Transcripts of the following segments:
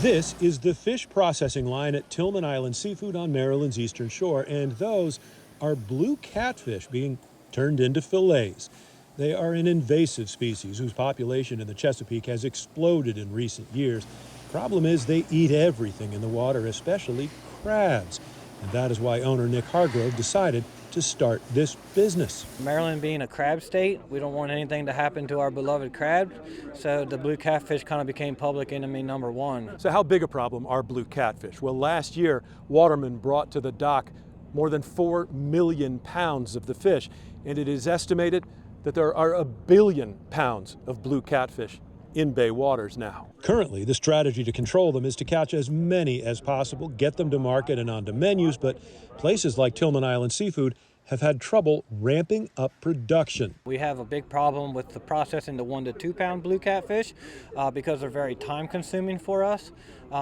This is the fish processing line at Tilghman Island Seafood on Maryland's eastern shore, and those are blue catfish being turned into fillets. They are an invasive species whose population in the Chesapeake has exploded in recent years. Problem is they eat everything in the water, especially crabs. And that is why owner Nick Hargrove decided to start this business. Maryland being a crab state, we don't want anything to happen to our beloved crabs, so the blue catfish kind of became public enemy number one. So how big a problem are blue catfish? Well, last year, watermen brought to the dock more than 4 million pounds of the fish, and it is estimated that there are 1 billion pounds of blue catfish in bay waters now. Currently, the strategy to control them is to catch as many as possible, get them to market and onto menus, but places like Tilghman Island Seafood have had trouble ramping up production. We have a big problem with the processing the 1 to 2 pound blue catfish because they're very time consuming for us.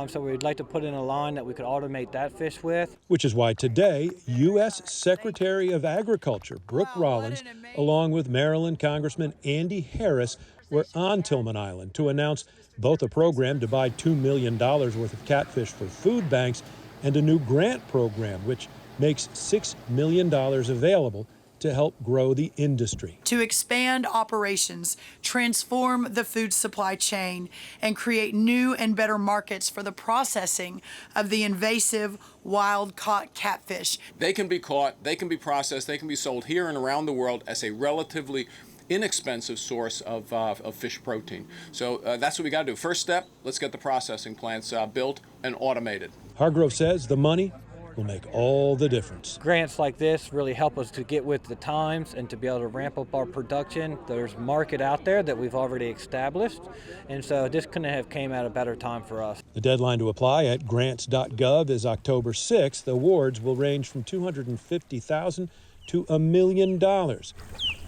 So we'd like to put in a line that we could automate that fish with. Which is why today, U.S. Secretary of Agriculture Brooke Rollins, along with Maryland Congressman Andy Harris, were on Tilghman Island to announce both a program to buy $2 million worth of catfish for food banks and a new grant program which makes $6 million available to help grow the industry. To expand operations, transform the food supply chain, and create new and better markets for the processing of the invasive wild-caught catfish. They can be caught, they can be processed, they can be sold here and around the world as a relatively inexpensive source of fish protein. So that's what we got to do. First step, let's get the processing plants built and automated. Hargrove says the money will make all the difference. Grants like this really help us to get with the times and to be able to ramp up our production. There's market out there that we've already established, and so this couldn't have came at a better time for us. The deadline to apply at grants.gov is October 6th. Awards will range from $250,000 to $1 million.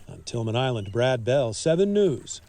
On Tilghman Island, Brad Bell, 7 News.